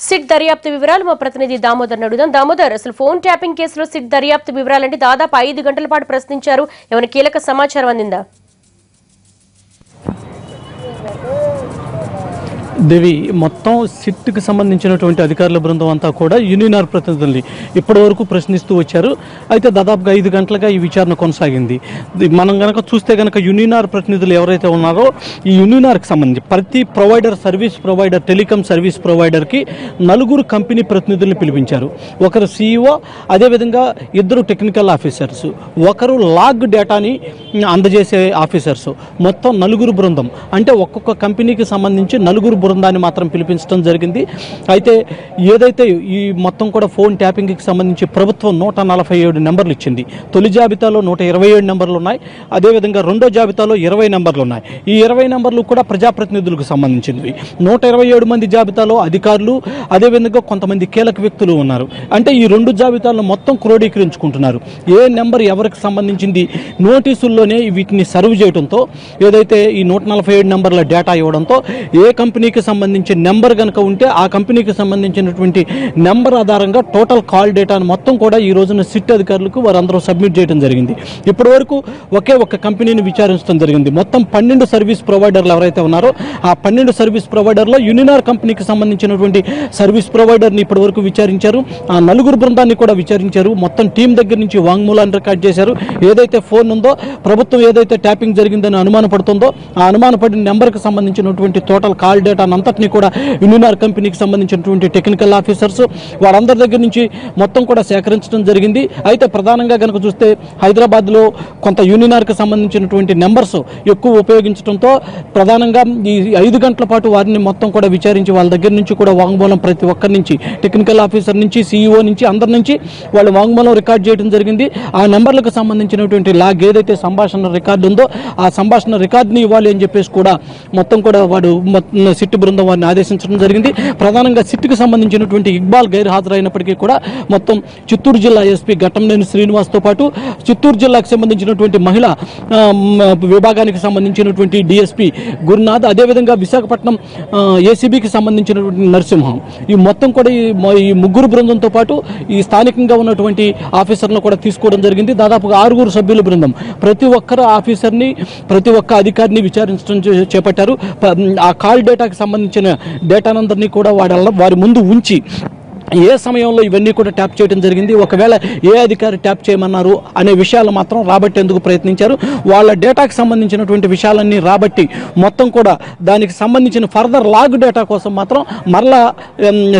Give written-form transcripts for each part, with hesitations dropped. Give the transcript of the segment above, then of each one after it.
SIT దర్యాప్తు వివరాలు మా ప్రతినిధి దామోదర్ అడుగుదాం. దామోదర్, అసలు ఫోన్ ట్యాపింగ్ కేసులో సిట్ దర్యాప్తు వివరాలంటే దాదాపు 5 గంటల పాటు ప్రశ్నించారు. ఏమైనా కీలక సమాచారం అందిందా? దేవి, మొత్తం సిట్కి సంబంధించినటువంటి అధికారుల బృందం అంతా కూడా యూనినార్ ప్రతినిధుల్ని ఇప్పటి వరకు ప్రశ్నిస్తూ వచ్చారు. అయితే దాదాపుగా 5 గంటలుగా ఈ విచారణ కొనసాగింది. మనం కనుక చూస్తే కనుక యూనినార్ ప్రతినిధులు ఎవరైతే ఉన్నారో ఈ యూనినార్కి సంబంధించి ప్రతి provider, service provider, telecom service ప్రొవైడర్కి 4 కంపెనీ ప్రతినిధుల్ని పిలిపించారు. ఒకరు CEO, అదేవిధంగా 2 టెక్నికల్ ఆఫీసర్స్, ఒకరు లాగ్ డేటాని అందజేసే ఆఫీసర్స్, మొత్తం 4 బృందం. అంటే ఒక్కొక్క కంపెనీకి సంబంధించి 4 బృందాన్ని మాత్రం పిలిపించడం జరిగింది. అయితే ఏదైతే ఈ మొత్తం కూడా ఫోన్ ట్యాపింగ్కి సంబంధించి ప్రభుత్వం 147 నెంబర్లు ఇచ్చింది. తొలి జాబితాలో 127 నెంబర్లు ఉన్నాయి. అదేవిధంగా రెండో జాబితాలో 20 నెంబర్లు ఉన్నాయి. ఈ 20 నెంబర్లు కూడా ప్రజాప్రతినిధులకు సంబంధించినవి. 127 మంది జాబితాలో అధికారులు, అదేవిధంగా కొంతమంది కీలక వ్యక్తులు ఉన్నారు. అంటే ఈ 2 జాబితాలను మొత్తం క్రోడీకరించుకుంటున్నారు. ఏ నెంబర్ ఎవరికి సంబంధించింది నోటీసుల్లోనే వీటిని సర్వ్ చేయడంతో, ఏదైతే ఈ 147 నెంబర్ల డేటా ఇవ్వడంతో ఏ కంపెనీకి సంబంధించిన నెంబర్ కనుక ఉంటే ఆ కంపెనీకి సంబంధించినటువంటి నెంబర్ ఆధారంగా టోటల్ కాల్ డేటాను మొత్తం కూడా ఈ రోజున సిట్ అధికారులకు వారందరూ సబ్మిట్ చేయడం జరిగింది. ఇప్పటి వరకు ఒకే ఒక్క కంపెనీని విచారించడం జరిగింది. మొత్తం 12 సర్వీస్ ప్రొవైడర్లు ఎవరైతే ఉన్నారో ఆ 12 సర్వీస్ ప్రొవైడర్లో యూనినార్ కంపెనీకి సంబంధించినటువంటి సర్వీస్ ప్రొవైడర్ని ఇప్పటి వరకు విచారించారు. ఆ 4 బృందాన్ని కూడా విచారించారు. మొత్తం టీం దగ్గర నుంచి వాంగ్మూలాన్ని రికార్డ్ చేశారు. ఏదైతే ఫోన్ ఉందో, ప్రభుత్వం ఏదైతే ట్యాపింగ్ జరిగిందని అనుమానపడుతుందో ఆ అనుమానపడిన నెంబర్కి సంబంధించినటువంటి టోటల్ కాల్ డేటా అంతటినీ కూడా యూనినార్ కంపెనీకి సంబంధించినటువంటి టెక్నికల్ ఆఫీసర్స్ వారందరి దగ్గర నుంచి మొత్తం కూడా సేకరించడం జరిగింది. అయితే ప్రధానంగా కనుక చూస్తే హైదరాబాద్లో కొంత యూనినార్కి సంబంధించినటువంటి నెంబర్స్ ఎక్కువ ఉపయోగించడంతో ప్రధానంగా ఈ 5 గంటల పాటు వారిని మొత్తం కూడా విచారించి వాళ్ళ దగ్గర నుంచి కూడా వాంగ్మూలం ప్రతి ఒక్కరి నుంచి, టెక్నికల్ ఆఫీసర్ నుంచి, CEO నుంచి, అందరి నుంచి వాళ్ళు వాంగ్మూలం రికార్డ్ చేయడం జరిగింది. ఆ నెంబర్లకు సంబంధించినటువంటి లాగ్ ఏదైతే సంభాషణ రికార్డు ఉందో ఆ సంభాషణ రికార్డుని ఇవ్వాలి అని చెప్పేసి కూడా మొత్తం కూడా వాడు సిట్ బృందం వారిని ఆదేశించడం జరిగింది. ప్రధానంగా సిట్కి సంబంధించినటువంటి ఇక్బాల్ గైర్హాజరైనప్పటికీ కూడా మొత్తం చిత్తూరు జిల్లా ఎస్పీ ఘట్టంనేని శ్రీనివాస్తో పాటు చిత్తూరు జిల్లాకు సంబంధించినటువంటి మహిళా విభాగానికి సంబంధించినటువంటి DSP గురునాథ్, అదేవిధంగా విశాఖపట్నం ACBకి సంబంధించినటువంటి నరసింహం, ఈ మొత్తం కూడా ఈ 3 బృందంతో పాటు ఈ స్థానికంగా ఉన్నటువంటి ఆఫీసర్లను కూడా తీసుకోవడం జరిగింది. దాదాపుగా 6 సభ్యుల బృందం ప్రతి ఒక్కరు ఆఫీసర్ని, ప్రతి ఒక్క అధికారిని విచారించడం చేపట్టారు. ఆ కాల్ డేటాకి సంబంధించిన డేటానందరినీ కూడా వారి ముందు ఉంచి ఏ సమయంలో ఇవన్నీ కూడా ట్యాప్ చేయడం జరిగింది, ఒకవేళ ఏ అధికారి ట్యాప్ చేయమన్నారు అనే విషయాలు మాత్రం రాబట్టేందుకు ప్రయత్నించారు. వాళ్ళ డేటాకి సంబంధించినటువంటి విషయాలన్నీ రాబట్టి మొత్తం కూడా దానికి సంబంధించిన ఫర్దర్ లాగ్ డేటా కోసం మాత్రం మరలా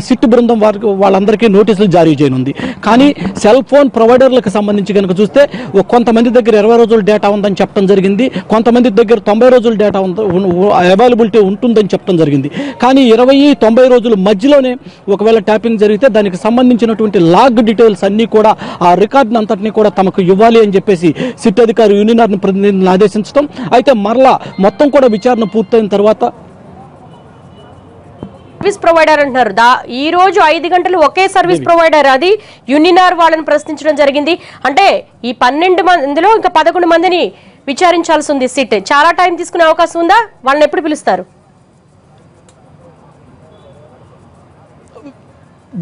సిట్ బృందం వాళ్ళందరికీ నోటీసులు జారీ చేయనుంది. కానీ సెల్ ఫోన్ ప్రొవైడర్లకు సంబంధించి కనుక చూస్తే కొంతమంది దగ్గర 20 రోజుల డేటా ఉందని చెప్పడం జరిగింది, కొంతమంది దగ్గర 90 రోజుల డేటా అవైలబిలిటీ ఉంటుందని చెప్పడం జరిగింది. కానీ 20-90 రోజుల మధ్యలోనే ఒకవేళ ట్యాపింగ్ జరిగితే దానికి సంబంధించినటువంటి లాగ్ డీటెయిల్స్ అన్నీ కూడా ఆ రికార్డుని అంతటినీ కూడా తమకు ఇవ్వాలి అని చెప్పేసి సిట్ అధికారి యూనినార్ని ప్రతినిధులను ఆదేశించడం. అయితే మరలా మొత్తం కూడా విచారణ పూర్తయిన తర్వాత సర్వీస్ ప్రొవైడర్ అంటున్నారు. ఈ రోజు 5 గంటలు ఒకే సర్వీస్ ప్రొవైడర్, అది యూనినార్ వాళ్ళని ప్రశ్నించడం జరిగింది. అంటే ఈ 12 మందిలో ఇంకా 11 మందిని విచారించాల్సి ఉంది సిట్. చాలా టైం తీసుకునే అవకాశం ఉందా? వాళ్ళని ఎప్పుడు పిలుస్తారు?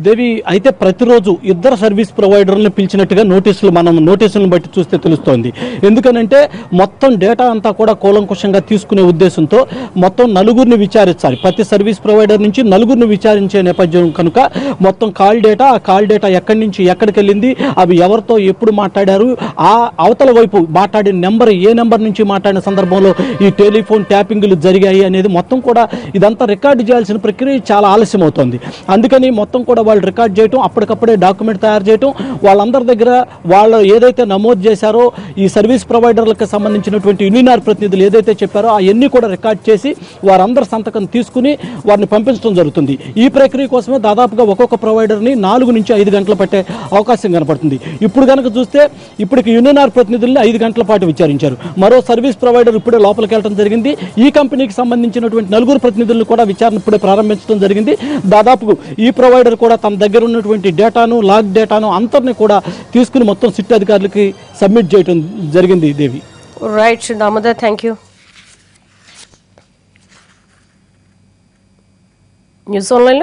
దేవి, అయితే ప్రతిరోజు 2 సర్వీస్ ప్రొవైడర్లను పిలిచినట్టుగా నోటీసులను బట్టి చూస్తే తెలుస్తోంది. ఎందుకనంటే మొత్తం డేటా అంతా కూడా కూలంకుషంగా తీసుకునే ఉద్దేశంతో మొత్తం 4 విచారించాలి. ప్రతి సర్వీస్ ప్రొవైడర్ నుంచి 4 విచారించే నేపథ్యం కనుక మొత్తం కాల్ డేటా, ఆ కాల్ డేటా ఎక్కడి నుంచి ఎక్కడికి వెళ్ళింది, అవి ఎవరితో ఎప్పుడు మాట్లాడారు, ఆ అవతల వైపు మాట్లాడిన నెంబర్ ఏ నెంబర్ నుంచి మాట్లాడిన సందర్భంలో ఈ టెలిఫోన్ ట్యాపింగ్లు జరిగాయి అనేది మొత్తం కూడా ఇదంతా రికార్డు చేయాల్సిన ప్రక్రియ చాలా ఆలస్యం అవుతుంది. అందుకని మొత్తం కూడా వాళ్ళు రికార్డ్ చేయటం, అప్పటికప్పుడే డాక్యుమెంట్ తయారు చేయటం, వాళ్ళందరి దగ్గర వాళ్ళు ఏదైతే నమోదు చేశారో ఈ సర్వీస్ ప్రొవైడర్లకు సంబంధించినటువంటి యూనినార్ ప్రతినిధులు ఏదైతే చెప్పారో అవన్నీ కూడా రికార్డ్ చేసి వారందరి సంతకం తీసుకుని వారిని పంపించడం జరుగుతుంది. ఈ ప్రక్రియ కోసమే దాదాపుగా ఒక్కొక్క ప్రొవైడర్ని 4 నుంచి 5 గంటలు పట్టే అవకాశం కనపడుతుంది. ఇప్పుడు కనుక చూస్తే ఇప్పటికి యూనినార్ ప్రతినిధుల్ని 5 గంటల పాటు విచారించారు. మరో సర్వీస్ ప్రొవైడర్ ఇప్పుడే లోపలికి వెళ్ళడం జరిగింది. ఈ కంపెనీకి సంబంధించినటువంటి 4 ప్రతినిధులను కూడా విచారణ ఇప్పుడే ప్రారంభించడం జరిగింది. దాదాపు ఈ ప్రొవైడర్ కూడా తన దగ్గర ఉన్నటువంటి డేటాను, లాగ్ డేటాను అంతర్ని కూడా తీసుకుని మొత్తం సిట్ అధికారులకి సబ్మిట్ చేయడం జరిగింది. Devi, right Damodar, thank you. News online.